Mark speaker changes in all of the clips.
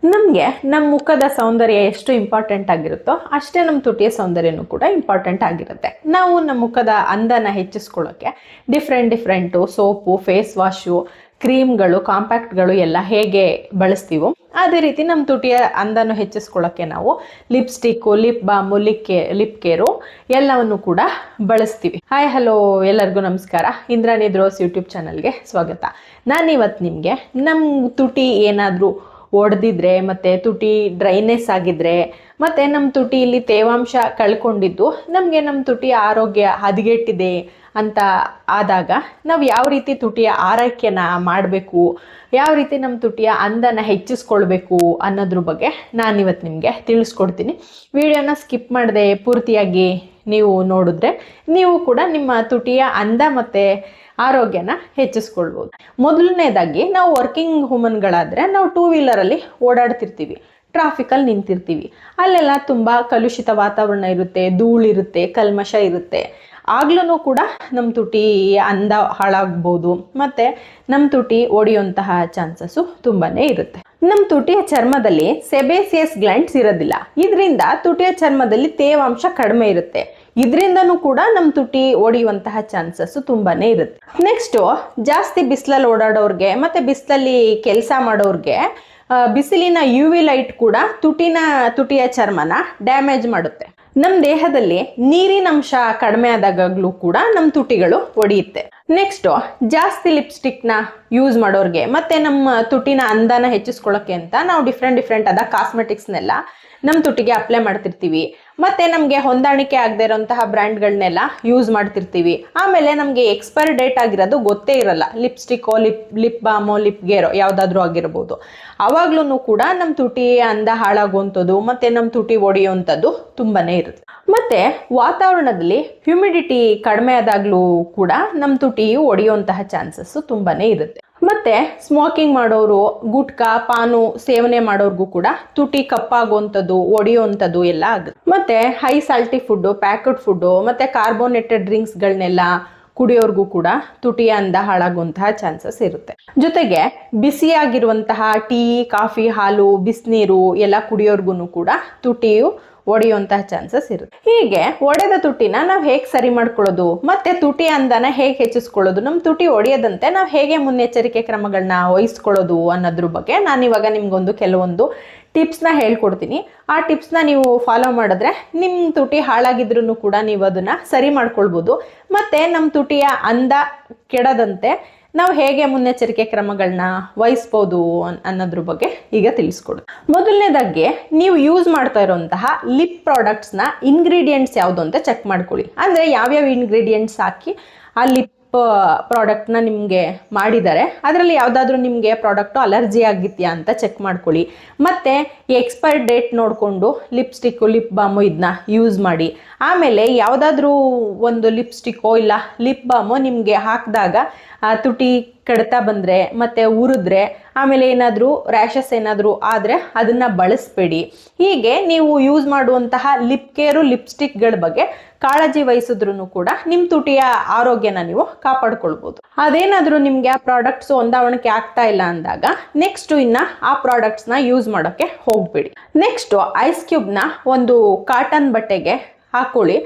Speaker 1: ನಮಗೆ ನಮ್ಮ ಮುಖದ ಸೌಂದರ್ಯ ಎಷ್ಟು ಇಂಪಾರ್ಟೆಂಟ್ ಆಗಿರುತ್ತೋ ಅಷ್ಟೇ ನಮ್ಮ ತುಟಿಯ ಸೌಂದರ್ಯನೂ ಕೂಡ ಇಂಪಾರ್ಟೆಂಟ್ ಆಗಿರುತ್ತೆ. ನಾವು ನಮ್ಮ ಮುಖದ ಅಂದನ ಹೆಚ್ಚಿಸ್ಕೊಳ್ಳೋಕ್ಕೆ ಡಿಫ್ರೆಂಟು ಸೋಪು, ಫೇಸ್ ವಾಶು, ಕ್ರೀಮ್ಗಳು, ಕಾಂಪ್ಯಾಕ್ಟ್ಗಳು ಎಲ್ಲ ಹೇಗೆ ಬಳಸ್ತೀವೋ ಅದೇ ರೀತಿ ನಮ್ಮ ತುಟಿಯ ಅಂದನ್ನು ಹೆಚ್ಚಿಸ್ಕೊಳ್ಳೋಕ್ಕೆ ನಾವು lipstick, lip balm, lip care ಎಲ್ಲವನ್ನು ಕೂಡ ಬಳಸ್ತೀವಿ. ಹಾಯ್ ಹಲೋ ಎಲ್ಲರಿಗೂ ನಮಸ್ಕಾರ. ಇಂದ್ರಾಣಿ ರೋಸ್ ಯೂಟ್ಯೂಬ್ ಚಾನಲ್ಗೆ ಸ್ವಾಗತ. ನಾನಿವತ್ತು ನಿಮಗೆ ನಮ್ಮ ತುಟಿ ಏನಾದರೂ ಒಡೆದಿದ್ರೆ ಮತ್ತು ತುಟಿ ಡ್ರೈನೆಸ್ ಆಗಿದ್ರೆ ಮತ್ತು ನಮ್ಮ ತುಟಿಯಲ್ಲಿ ತೇವಾಂಶ ಕಳ್ಕೊಂಡಿದ್ದು ನಮಗೆ ನಮ್ಮ ತುಟಿಯ ಆರೋಗ್ಯ ಹದಗೆಟ್ಟಿದೆ ಅಂತ ಆದಾಗ ನಾವು ಯಾವ ರೀತಿ ತುಟಿಯ ಆರೈಕೆನ ಮಾಡಬೇಕು, ಯಾವ ರೀತಿ ನಮ್ಮ ತುಟಿಯ ಅಂದನ ಹೆಚ್ಚಿಸ್ಕೊಳ್ಬೇಕು ಅನ್ನೋದ್ರ ಬಗ್ಗೆ ನಾನಿವತ್ತು ನಿಮಗೆ ತಿಳಿಸ್ಕೊಡ್ತೀನಿ. ವಿಡಿಯೋನ ಸ್ಕಿಪ್ ಮಾಡದೆ ಪೂರ್ತಿಯಾಗಿ ನೀವು ನೋಡಿದ್ರೆ ನೀವು ಕೂಡ ನಿಮ್ಮ ತುಟಿಯ ಅಂದ ಮತ್ತು ಆರೋಗ್ಯನ ಹೆಚ್ಚಿಸ್ಕೊಳ್ಬೋದು. ಮೊದಲನೇದಾಗಿ ನಾವು ವರ್ಕಿಂಗ್ ವುಮನ್ಗಳಾದರೆ ನಾವು 2 ವೀಲರಲ್ಲಿ ಓಡಾಡ್ತಿರ್ತೀವಿ, ಟ್ರಾಫಿಕಲ್ಲಿ ನಿಂತಿರ್ತೀವಿ, ಅಲ್ಲೆಲ್ಲ ತುಂಬ ಕಲುಷಿತ ವಾತಾವರಣ ಇರುತ್ತೆ, ಧೂಳಿರುತ್ತೆ, ಕಲ್ಮಶ ಇರುತ್ತೆ. ಆಗ್ಲೂ ಕೂಡ ನಮ್ಮ ತುಟಿ ಅಂದ ಹಾಳಾಗ್ಬೋದು ಮತ್ತು ನಮ್ಮ ತುಟಿ ಒಡೆಯುವಂತಹ ಚಾನ್ಸಸ್ಸು ತುಂಬಾ ಇರುತ್ತೆ. ನಮ್ಮ ತುಟಿಯ ಚರ್ಮದಲ್ಲಿ ಸೆಬೇಸಿಯಸ್ ಗ್ಲ್ಯಾಂಡ್ಸ್ ಇರೋದಿಲ್ಲ. ಇದರಿಂದ ತುಟಿಯ ಚರ್ಮದಲ್ಲಿ ತೇವಾಂಶ ಕಡಿಮೆ ಇರುತ್ತೆ. ಇದರಿಂದನೂ ಕೂಡ ನಮ್ಮ ತುಟಿ ಒಡೆಯುವಂತಹ ಚಾನ್ಸಸ್ಸು ತುಂಬಾ ಇರುತ್ತೆ. ನೆಕ್ಸ್ಟು ಜಾಸ್ತಿ ಬಿಸಿಲಲ್ಲಿ ಓಡಾಡೋರಿಗೆ ಮತ್ತು ಬಿಸಿಲಲ್ಲಿ ಕೆಲಸ ಮಾಡೋರಿಗೆ ಬಿಸಿಲಿನ UV ಲೈಟ್ ಕೂಡ ತುಟಿಯ ಚರ್ಮನ ಡ್ಯಾಮೇಜ್ ಮಾಡುತ್ತೆ. ನಮ್ಮ ದೇಹದಲ್ಲಿ ನೀರಿನ ಅಂಶ ಕಡಿಮೆ ಆದಾಗಲೂ ಕೂಡ ನಮ್ಮ ತುಟಿಗಳು ಒಡೆಯುತ್ತೆ. ನೆಕ್ಸ್ಟು ಜಾಸ್ತಿ ಲಿಪ್ಸ್ಟಿಕ್ನ ಯೂಸ್ ಮಾಡೋರಿಗೆ ಮತ್ತು ನಮ್ಮ ತುಟಿನ ಅಂದನ ಹೆಚ್ಚಿಸ್ಕೊಳ್ಳೋಕ್ಕೆ ಅಂತ ನಾವು ಡಿಫ್ರೆಂಟ್ ಆದ ಕಾಸ್ಮೆಟಿಕ್ಸ್ನೆಲ್ಲ ನಮ್ಮ ತುಟಿಗೆ ಅಪ್ಲೈ ಮಾಡ್ತಿರ್ತೀವಿ. ಮತ್ತು ನಮಗೆ ಹೊಂದಾಣಿಕೆ ಆಗದೆ ಇರೋಂತಹ ಬ್ರ್ಯಾಂಡ್ಗಳನ್ನೆಲ್ಲ ಯೂಸ್ ಮಾಡ್ತಿರ್ತೀವಿ. ಆಮೇಲೆ ನಮಗೆ ಎಕ್ಸ್ಪೈರಿ ಡೇಟ್ ಆಗಿರೋದು ಗೊತ್ತೇ ಇರಲ್ಲ. ಲಿಪ್ಸ್ಟಿಕ್ಕೋ, ಲಿಪ್ ಬಾಮೋ, ಲಿಪ್ ಗೇರೋ ಯಾವುದಾದ್ರೂ ಆಗಿರ್ಬೋದು. ಆವಾಗ್ಲೂ ಕೂಡ ನಮ್ಮ ತುಟಿ ಅಂದ ಹಾಳಾಗುವಂಥದ್ದು ಮತ್ತು ನಮ್ಮ ತುಟಿ ಒಡೆಯುವಂಥದ್ದು ತುಂಬಾ ಇರುತ್ತೆ. ಮತ್ತು ವಾತಾವರಣದಲ್ಲಿ ಹ್ಯುಮಿಡಿಟಿ ಕಡಿಮೆ ಆದಾಗಲೂ ಕೂಡ ನಮ್ಮ ತುಟಿಯು ಒಡೆಯುವಂತಹ ಚಾನ್ಸಸ್ಸು ತುಂಬಾ ಇರುತ್ತೆ. ಮತ್ತು ಸ್ಮೋಕಿಂಗ್ ಮಾಡೋರು, ಗುಟ್ಕಾ, ಪಾನು ಸೇವನೆ ಮಾಡೋರ್ಗೂ ಕೂಡ ತುಟಿ ಕಪ್ಪಾಗುವಂಥದ್ದು, ಒಡೆಯುವಂಥದ್ದು ಎಲ್ಲ ಆಗುತ್ತೆ. ಮತ್ತು high salty food, packet food ಮತ್ತು ಕಾರ್ಬೋನೇಟೆಡ್ ಡ್ರಿಂಕ್ಸ್ಗಳನ್ನೆಲ್ಲ ಕುಡಿಯೋರ್ಗೂ ಕೂಡ ತುಟಿಯ ಅಂದ ಹಾಳಾಗುವಂತಹ ಚಾನ್ಸಸ್ ಇರುತ್ತೆ. ಜೊತೆಗೆ ಬಿಸಿಯಾಗಿರುವಂತಹ ಟೀ, ಕಾಫಿ, ಹಾಲು, ಬಿಸಿನೀರು ಎಲ್ಲ ಕುಡಿಯೋರ್ಗು ಕೂಡ ತುಟಿಯು ಒಡೆಯುವಂತಹ ಚಾನ್ಸಸ್ ಇರುತ್ತೆ. ಹೀಗೆ ಒಡೆದ ತುಟಿನ ನಾವು ಹೇಗೆ ಸರಿ ಮಾಡ್ಕೊಳ್ಳೋದು ಮತ್ತು ತುಟಿ ಅಂದನ ಹೇಗೆ ಹೆಚ್ಚಿಸ್ಕೊಳ್ಳೋದು, ನಮ್ಮ ತುಟಿ ಒಡೆಯದಂತೆ ನಾವು ಹೇಗೆ ಮುನ್ನೆಚ್ಚರಿಕೆ ಕ್ರಮಗಳನ್ನ ವಹಿಸ್ಕೊಳ್ಳೋದು ಅನ್ನೋದ್ರ ಬಗ್ಗೆ ನಾನಿವಾಗ ನಿಮ್ಗೊಂದು ಕೆಲವೊಂದು ಟಿಪ್ಸ್ನ ಹೇಳ್ಕೊಡ್ತೀನಿ. ಆ ಟಿಪ್ಸ್ನ ನೀವು ಫಾಲೋ ಮಾಡಿದ್ರೆ ನಿಮ್ಮ ತುಟಿ ಹಾಳಾಗಿದ್ರೂ ಕೂಡ ನೀವು ಅದನ್ನು ಸರಿ ಮಾಡ್ಕೊಳ್ಬೋದು. ಮತ್ತು ನಮ್ಮ ತುಟಿಯ ಅಂದ ಕೆಡದಂತೆ ನಾವು ಹೇಗೆ ಮುನ್ನೆಚ್ಚರಿಕೆ ಕ್ರಮಗಳನ್ನ ವಹಿಸ್ಬೋದು ಅನ್ನೋದ್ರ ಬಗ್ಗೆ ಈಗ ತಿಳಿಸ್ಕೊಡು. ಮೊದಲನೇದಾಗಿ ನೀವು ಯೂಸ್ ಮಾಡ್ತಾ ಇರೋಂತಹ ಲಿಪ್ ಪ್ರಾಡಕ್ಟ್ಸ್ನ ಇಂಗ್ರೀಡಿಯೆಂಟ್ಸ್ ಯಾವುದು ಅಂತ ಚೆಕ್ ಮಾಡ್ಕೊಳ್ಳಿ. ಅಂದರೆ ಯಾವ್ಯಾವ ಇಂಗ್ರೀಡಿಯೆಂಟ್ಸ್ ಹಾಕಿ ಆ ಲಿಪ್ ಪ್ರಾಡಕ್ಟ್ನ ನಿಮಗೆ ಮಾಡಿದ್ದಾರೆ, ಅದರಲ್ಲಿ ಯಾವುದಾದ್ರೂ ನಿಮಗೆ ಪ್ರಾಡಕ್ಟು ಅಲರ್ಜಿ ಆಗಿದೆಯಾ ಅಂತ ಚೆಕ್ ಮಾಡ್ಕೊಳ್ಳಿ. ಮತ್ತು ಎಕ್ಸ್ಪೈರಿ ಡೇಟ್ ನೋಡಿಕೊಂಡು ಲಿಪ್ಸ್ಟಿಕ್ಕು, ಲಿಪ್ ಬಾಮು ಇದನ್ನ ಯೂಸ್ ಮಾಡಿ. ಆಮೇಲೆ ಯಾವುದಾದ್ರೂ ಒಂದು ಲಿಪ್ಸ್ಟಿಕ್ಕೋ ಇಲ್ಲ ಲಿಪ್ ಬಾಮು ನಿಮಗೆ ಹಾಕಿದಾಗ ತುಟಿ ಕಡ್ತಾ ಬಂದರೆ ಮತ್ತು ಉರಿದ್ರೆ, ಆಮೇಲೆ ಏನಾದರೂ ರ್ಯಾಷಸ್ ಏನಾದರೂ ಆದರೆ ಅದನ್ನು ಬಳಸಬೇಡಿ. ಹೀಗೆ ನೀವು ಯೂಸ್ ಮಾಡುವಂತಹ ಲಿಪ್ ಕೇರು, ಲಿಪ್ಸ್ಟಿಕ್ಗಳ ಬಗ್ಗೆ ಕಾಳಜಿ ವಹಿಸಿದ್ರೂ ಕೂಡ ನಿಮ್ಮ ತುಟಿಯ ಆರೋಗ್ಯನ ನೀವು ಕಾಪಾಡ್ಕೊಳ್ಬೋದು. ಅದೇನಾದರೂ ನಿಮಗೆ ಆ ಪ್ರಾಡಕ್ಟ್ಸು ಹೊಂದಾವಣಿಕೆ ಆಗ್ತಾ ಇಲ್ಲ ಅಂದಾಗ ನೆಕ್ಸ್ಟು ಇನ್ನು ಆ ಪ್ರಾಡಕ್ಟ್ಸ್ನ ಯೂಸ್ ಮಾಡೋಕ್ಕೆ ಹೋಗಬೇಡಿ. ನೆಕ್ಸ್ಟು ಐಸ್ ಕ್ಯೂಬ್ನ ಒಂದು ಕಾಟನ್ ಬಟ್ಟೆಗೆ ಹಾಕೊಳ್ಳಿ.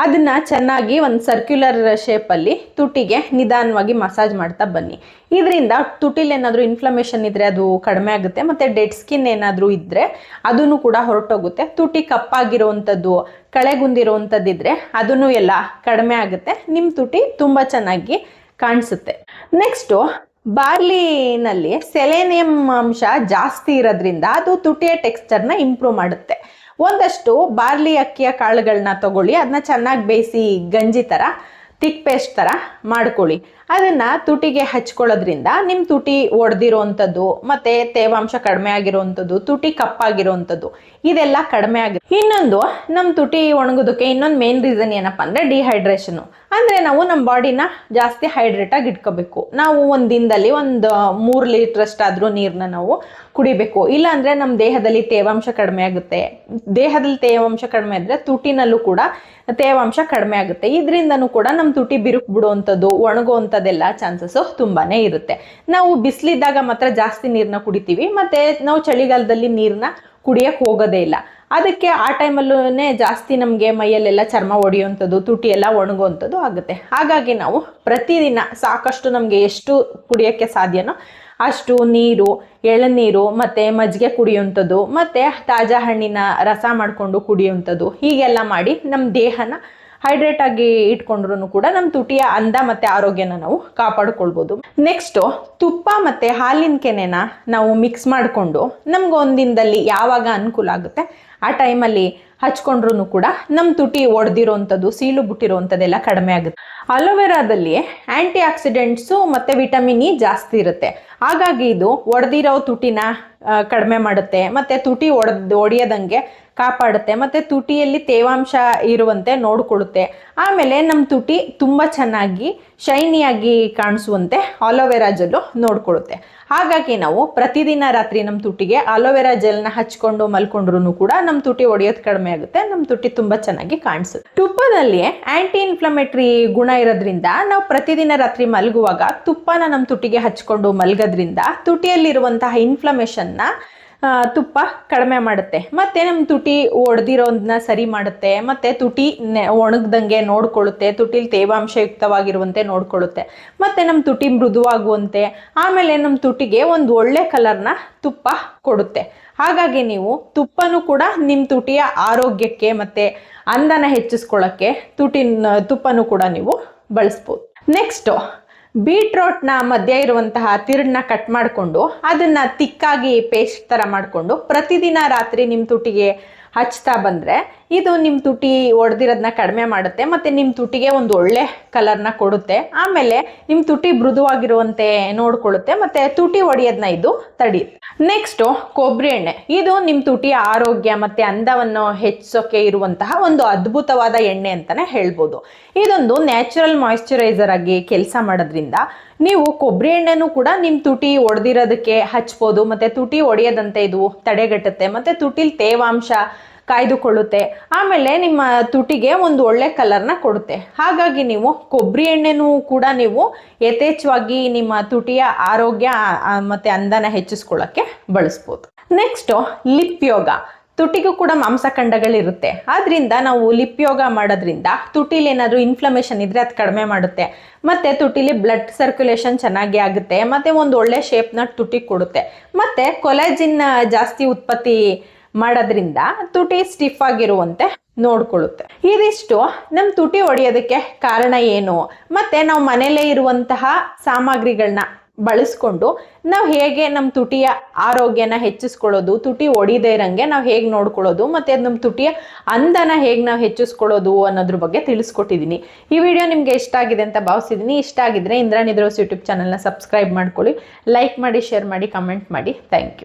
Speaker 1: ಅದನ್ನು ಚೆನ್ನಾಗಿ ಒಂದು ಸರ್ಕ್ಯುಲರ್ ಶೇಪಲ್ಲಿ ತುಟಿಗೆ ನಿಧಾನವಾಗಿ ಮಸಾಜ್ ಮಾಡ್ತಾ ಬನ್ನಿ. ಇದರಿಂದ ತುಟಿಲಿ ಏನಾದರೂ ಇನ್ಫ್ಲಮೇಷನ್ ಇದ್ದರೆ ಅದು ಕಡಿಮೆ ಆಗುತ್ತೆ. ಮತ್ತು ಡೆಡ್ ಸ್ಕಿನ್ ಏನಾದರೂ ಇದ್ದರೆ ಅದನ್ನು ಕೂಡ ಹೊರಟೋಗುತ್ತೆ. ತುಟಿ ಕಪ್ಪಾಗಿರೋವಂಥದ್ದು, ಕಳೆಗುಂದಿರೋವಂಥದ್ದಿದ್ರೆ ಅದನ್ನು ಎಲ್ಲ ಕಡಿಮೆ ಆಗುತ್ತೆ. ನಿಮ್ಮ ತುಟಿ ತುಂಬ ಚೆನ್ನಾಗಿ ಕಾಣಿಸುತ್ತೆ. ನೆಕ್ಸ್ಟು ಬಾರ್ಲಿನಲ್ಲಿ ಸೆಲೆನಿಯಂ ಅಂಶ ಜಾಸ್ತಿ ಇರೋದ್ರಿಂದ ಅದು ತುಟಿಯ ಟೆಕ್ಸ್ಚರ್ನ ಇಂಪ್ರೂವ್ ಮಾಡುತ್ತೆ. ಒಂದಷ್ಟು ಬಾರ್ಲಿ ಅಕ್ಕಿಯ ಕಾಳುಗಳನ್ನ ತಗೊಳ್ಳಿ, ಅದನ್ನ ಚೆನ್ನಾಗಿ ಬೇಯಿಸಿ ಗಂಜಿ ಥರ ತಿಕ್ ಪೇಸ್ಟ್ ಥರ ಮಾಡ್ಕೊಳ್ಳಿ. ಅದನ್ನು ತುಟಿಗೆ ಹಚ್ಕೊಳ್ಳೋದ್ರಿಂದ ನಿಮ್ಮ ತುಟಿ ಒಡೆದಿರೋವಂಥದ್ದು ಮತ್ತು ತೇವಾಂಶ ಕಡಿಮೆ ಆಗಿರೋವಂಥದ್ದು, ತುಟಿ ಕಪ್ಪಾಗಿರೋವಂಥದ್ದು ಇದೆಲ್ಲ ಕಡಿಮೆ ಆಗುತ್ತೆ. ಇನ್ನೊಂದು ನಮ್ಮ ತುಟಿ ಒಣಗೋದಕ್ಕೆ ಇನ್ನೊಂದು ಮೇನ್ ರೀಸನ್ ಏನಪ್ಪ ಅಂದರೆ ಡಿಹೈಡ್ರೇಷನು. ಅಂದರೆ ನಾವು ನಮ್ಮ ಬಾಡಿನ ಜಾಸ್ತಿ ಹೈಡ್ರೇಟಾಗಿ ಇಟ್ಕೋಬೇಕು. ನಾವು ಒಂದು ದಿನದಲ್ಲಿ ಒಂದು 3 ಲೀಟ್ರಷ್ಟಾದರೂ ನೀರನ್ನ ನಾವು ಕುಡಿಬೇಕು. ಇಲ್ಲಾಂದರೆ ನಮ್ಮ ದೇಹದಲ್ಲಿ ತೇವಾಂಶ ಕಡಿಮೆ ಆಗುತ್ತೆ. ದೇಹದಲ್ಲಿ ತೇವಾಂಶ ಕಡಿಮೆ ಆದರೆ ತುಟಿನಲ್ಲೂ ಕೂಡ ತೇವಾಂಶ ಕಡಿಮೆ ಆಗುತ್ತೆ. ಇದರಿಂದನೂ ಕೂಡ ನಮ್ಮ ತುಟಿ ಬಿರುಕು ಬಿಡುವಂಥದ್ದು, ಒಣಗುವಂಥದ್ದು ಅಂಥದ್ದೆಲ್ಲ ಚಾನ್ಸಸ್ ತುಂಬಾನೇ ಇರುತ್ತೆ. ನಾವು ಬಿಸಿಲಿದ್ದಾಗ ಮಾತ್ರ ಜಾಸ್ತಿ ನೀರನ್ನ ಕುಡಿತೀವಿ, ಮತ್ತೆ ನಾವು ಚಳಿಗಾಲದಲ್ಲಿ ನೀರನ್ನ ಕುಡಿಯಕ್ಕೆ ಹೋಗೋದೇ ಇಲ್ಲ. ಅದಕ್ಕೆ ಆ ಟೈಮಲ್ಲೇ ಜಾಸ್ತಿ ನಮಗೆ ಮೈಯಲ್ಲೆಲ್ಲ ಚರ್ಮ ಒಡೆಯುವಂಥದ್ದು, ತುಟಿ ಎಲ್ಲ ಒಣಗುವಂಥದ್ದು ಆಗುತ್ತೆ. ಹಾಗಾಗಿ ನಾವು ಪ್ರತಿದಿನ ಸಾಕಷ್ಟು ನಮಗೆ ಎಷ್ಟು ಕುಡಿಯೋಕ್ಕೆ ಸಾಧ್ಯನೋ ಅಷ್ಟು ನೀರು, ಎಳನೀರು ಮತ್ತು ಮಜ್ಜಿಗೆ ಕುಡಿಯುವಂಥದ್ದು, ಮತ್ತು ತಾಜಾ ಹಣ್ಣಿನ ರಸ ಮಾಡಿಕೊಂಡು ಕುಡಿಯುವಂಥದ್ದು, ಹೀಗೆಲ್ಲ ಮಾಡಿ ನಮ್ಮ ದೇಹನ ಹೈಡ್ರೇಟ್ ಆಗಿ ಇಟ್ಕೊಂಡ್ರು ಕೂಡ ನಮ್ಮ ತುಟಿಯ ಅಂದ ಮತ್ತು ಆರೋಗ್ಯನ ನಾವು ಕಾಪಾಡ್ಕೊಳ್ಬೋದು. ನೆಕ್ಸ್ಟು ತುಪ್ಪ ಮತ್ತು ಹಾಲಿನ ಕೆನೆನ ನಾವು ಮಿಕ್ಸ್ ಮಾಡಿಕೊಂಡು ನಮ್ಗೆ ಒಂದಿನದಲ್ಲಿ ಯಾವಾಗ ಅನುಕೂಲ ಆಗುತ್ತೆ ಆ ಟೈಮಲ್ಲಿ ಹಚ್ಕೊಂಡ್ರು ಕೂಡ ನಮ್ಮ ತುಟಿ ಒಡೆದಿರೋವಂಥದ್ದು, ಸೀಳು ಬಿಟ್ಟಿರೋವಂಥದ್ದೆಲ್ಲ ಕಡಿಮೆ ಆಗುತ್ತೆ. ಅಲೋವೆರಾದಲ್ಲಿ ಆ್ಯಂಟಿ ಆಕ್ಸಿಡೆಂಟ್ಸು ಮತ್ತು ವಿಟಮಿನ್ ಇ ಜಾಸ್ತಿ ಇರುತ್ತೆ. ಹಾಗಾಗಿ ಇದು ಒಡೆದಿರೋ ತುಟಿನ ಕಡಿಮೆ ಮಾಡುತ್ತೆ, ಮತ್ತು ತುಟಿ ಒಡೆಯದಂಗೆ ಕಾಪಾಡುತ್ತೆ, ಮತ್ತು ತುಟಿಯಲ್ಲಿ ತೇವಾಂಶ ಇರುವಂತೆ ನೋಡ್ಕೊಳ್ಳುತ್ತೆ. ಆಮೇಲೆ ನಮ್ಮ ತುಟಿ ತುಂಬ ಚೆನ್ನಾಗಿ ಶೈನಿಯಾಗಿ ಕಾಣಿಸುವಂತೆ ಅಲೋವೆರಾ ಜೆಲ್ಲು ನೋಡ್ಕೊಳ್ಳುತ್ತೆ. ಹಾಗಾಗಿ ನಾವು ಪ್ರತಿದಿನ ರಾತ್ರಿ ನಮ್ಮ ತುಟಿಗೆ ಅಲೋವೆರಾ ಜೆಲ್ನ ಹಚ್ಕೊಂಡು ಮಲ್ಕೊಂಡ್ರು ಕೂಡ ನಮ್ಮ ತುಟಿ ಒಡೆಯೋದು ಕಡಿಮೆ ಆಗುತ್ತೆ, ನಮ್ಮ ತುಟಿ ತುಂಬ ಚೆನ್ನಾಗಿ ಕಾಣಿಸುತ್ತೆ. ತುಪ್ಪದಲ್ಲಿ ಆ್ಯಂಟಿ ಇನ್ಫ್ಲಮೇಟ್ರಿ ಗುಣ ಇರೋದ್ರಿಂದ ನಾವು ಪ್ರತಿದಿನ ರಾತ್ರಿ ಮಲಗುವಾಗ ತುಪ್ಪನ ನಮ್ಮ ತುಟಿಗೆ ಹಚ್ಕೊಂಡು ಮಲಗೋದ್ರಿಂದ ತುಟಿಯಲ್ಲಿರುವಂತಹ ಇನ್ಫ್ಲಮೇಷನ್ನ ತುಪ್ಪ ಕಡಿಮೆ ಮಾಡುತ್ತೆ, ಮತ್ತು ನಮ್ಮ ತುಟಿ ಒಡೆದಿರೋದನ್ನ ಸರಿ ಮಾಡುತ್ತೆ, ಮತ್ತು ತುಟಿ ಒಣಗ್ದಂಗೆ ನೋಡ್ಕೊಳ್ಳುತ್ತೆ, ತುಟಿಲಿ ತೇವಾಂಶಯುಕ್ತವಾಗಿರುವಂತೆ ನೋಡ್ಕೊಳ್ಳುತ್ತೆ, ಮತ್ತು ನಮ್ಮ ತುಟಿ ಮೃದುವಾಗುವಂತೆ, ಆಮೇಲೆ ನಮ್ಮ ತುಟಿಗೆ ಒಂದು ಒಳ್ಳೆ ಕಲರ್ನ ತುಪ್ಪ ಕೊಡುತ್ತೆ. ಹಾಗಾಗಿ ನೀವು ತುಪ್ಪನೂ ಕೂಡ ನಿಮ್ಮ ತುಟಿಯ ಆರೋಗ್ಯಕ್ಕೆ ಮತ್ತು ಅಂದನ ಹೆಚ್ಚಿಸ್ಕೊಳ್ಳೋಕ್ಕೆ ತುಪ್ಪನೂ ಕೂಡ ನೀವು ಬಳಸ್ಬೋದು. ನೆಕ್ಸ್ಟು ಬೀಟ್ರೋಟ್ನ ಮಧ್ಯೆ ಇರುವಂತಹ ತಿರುಳನ್ನ ಕಟ್ ಮಾಡಿಕೊಂಡು ಅದನ್ನು ತಿಕ್ಕಾಗಿ ಪೇಸ್ಟ್ ಥರ ಮಾಡಿಕೊಂಡು ಪ್ರತಿದಿನ ರಾತ್ರಿ ನಿಮ್ಮ ತುಟಿಗೆ ಹಚ್ತಾ ಬಂದರೆ ಇದು ನಿಮ್ಮ ತುಟಿ ಒಡೆದಿರೋದನ್ನ ಕಡಿಮೆ ಮಾಡುತ್ತೆ, ಮತ್ತು ನಿಮ್ಮ ತುಟಿಗೆ ಒಂದು ಒಳ್ಳೆ ಕಲರ್ನ ಕೊಡುತ್ತೆ. ಆಮೇಲೆ ನಿಮ್ಮ ತುಟಿ ಮೃದುವಾಗಿರುವಂತೆ ನೋಡ್ಕೊಳ್ಳುತ್ತೆ, ಮತ್ತು ತುಟಿ ಒಡೆಯೋದನ್ನ ಇದು ತಡೆಯುತ್ತೆ. ನೆಕ್ಸ್ಟು ಕೊಬ್ಬರಿ ಎಣ್ಣೆ. ಇದು ನಿಮ್ಮ ತುಟಿಯ ಆರೋಗ್ಯ ಮತ್ತು ಅಂದವನ್ನು ಹೆಚ್ಚಿಸೋಕೆ ಇರುವಂತಹ ಒಂದು ಅದ್ಭುತವಾದ ಎಣ್ಣೆ ಅಂತಲೇ ಹೇಳ್ಬೋದು. ಇದೊಂದು ನ್ಯಾಚುರಲ್ ಮಾಯಿಶ್ಚರೈಸರ್ ಆಗಿ ಕೆಲಸ ಮಾಡೋದ್ರಿಂದ ನೀವು ಕೊಬ್ಬರಿ ಎಣ್ಣೆನೂ ಕೂಡ ನಿಮ್ಮ ತುಟಿ ಒಡೆದಿರೋದಕ್ಕೆ ಹಚ್ಬೋದು, ಮತ್ತು ತುಟಿ ಒಡೆಯದಂತೆ ಇದು ತಡೆಗಟ್ಟುತ್ತೆ, ಮತ್ತು ತುಟಿಲಿ ತೇವಾಂಶ ಕಾಯ್ದುಕೊಳ್ಳುತ್ತೆ, ಆಮೇಲೆ ನಿಮ್ಮ ತುಟಿಗೆ ಒಂದು ಒಳ್ಳೆ ಕಲರ್ನ ಕೊಡುತ್ತೆ. ಹಾಗಾಗಿ ನೀವು ಕೊಬ್ಬರಿ ಎಣ್ಣೆನೂ ಕೂಡ ನೀವು ಯಥೇಚ್ಛವಾಗಿ ನಿಮ್ಮ ತುಟಿಯ ಆರೋಗ್ಯ ಮತ್ತು ಅಂದನ ಹೆಚ್ಚಿಸ್ಕೊಳ್ಳೋಕ್ಕೆ ಬಳಸ್ಬೋದು. ನೆಕ್ಸ್ಟು ಲಿಪ್ ಯೋಗ. ತುಟಿಗೂ ಕೂಡ ಮಾಂಸಖಂಡಗಳಿರುತ್ತೆ, ಆದ್ರಿಂದ ನಾವು ಲಿಪ್ ಯೋಗ ಮಾಡೋದ್ರಿಂದ ತುಟಿಲಿ ಏನಾದರೂ ಇನ್ಫ್ಲಮೇಷನ್ ಇದ್ದರೆ ಅದು ಕಡಿಮೆ ಮಾಡುತ್ತೆ, ಮತ್ತು ತುಟಿಲಿ ಬ್ಲಡ್ ಸರ್ಕ್ಯುಲೇಷನ್ ಚೆನ್ನಾಗಿ ಆಗುತ್ತೆ, ಮತ್ತು ಒಂದು ಒಳ್ಳೆ ಶೇಪ್ನ ತುಟಿ ಕೊಡುತ್ತೆ, ಮತ್ತು ಕೊಲಾಜಿನ್ ಜಾಸ್ತಿ ಉತ್ಪತ್ತಿ ಮಾಡೋದ್ರಿಂದ ತುಟಿ ಸ್ಟಿಫ್ ಆಗಿರುವಂತೆ ನೋಡ್ಕೊಳ್ಳುತ್ತೆ. ಇದಿಷ್ಟು ನಮ್ಮ ತುಟಿ ಒಡೆಯೋದಕ್ಕೆ ಕಾರಣ ಏನು, ಮತ್ತು ನಾವು ಮನೆಯಲ್ಲೇ ಇರುವಂತಹ ಸಾಮಗ್ರಿಗಳನ್ನ ಬಳಸ್ಕೊಂಡು ನಾವು ಹೇಗೆ ನಮ್ಮ ತುಟಿಯ ಆರೋಗ್ಯನ ಹೆಚ್ಚಿಸ್ಕೊಳ್ಳೋದು, ತುಟಿ ಒಡಿದೇ ಇರಂಗೆ ನಾವು ಹೇಗೆ ನೋಡ್ಕೊಳ್ಳೋದು, ಮತ್ತು ನಮ್ಮ ತುಟಿಯ ಅಂದನ ಹೇಗೆ ನಾವು ಹೆಚ್ಚಿಸ್ಕೊಳ್ಳೋದು ಅನ್ನೋದ್ರ ಬಗ್ಗೆ ತಿಳಿಸ್ಕೊಟ್ಟಿದ್ದೀನಿ. ಈ ವಿಡಿಯೋ ನಿಮಗೆ ಇಷ್ಟ ಆಗಿದೆ ಅಂತ ಭಾವಿಸಿದ್ದೀನಿ. ಇಷ್ಟ ಆಗಿದ್ರೆ ಇಂದ್ರಾಣಿ ದ್ರವ್ಸ್ ಯೂಟ್ಯೂಬ್ ಚಾನಲ್ನ ಸಬ್ಸ್ಕ್ರೈಬ್ ಮಾಡ್ಕೊಳ್ಳಿ, ಲೈಕ್ ಮಾಡಿ, ಶೇರ್ ಮಾಡಿ, ಕಮೆಂಟ್ ಮಾಡಿ. Thank you.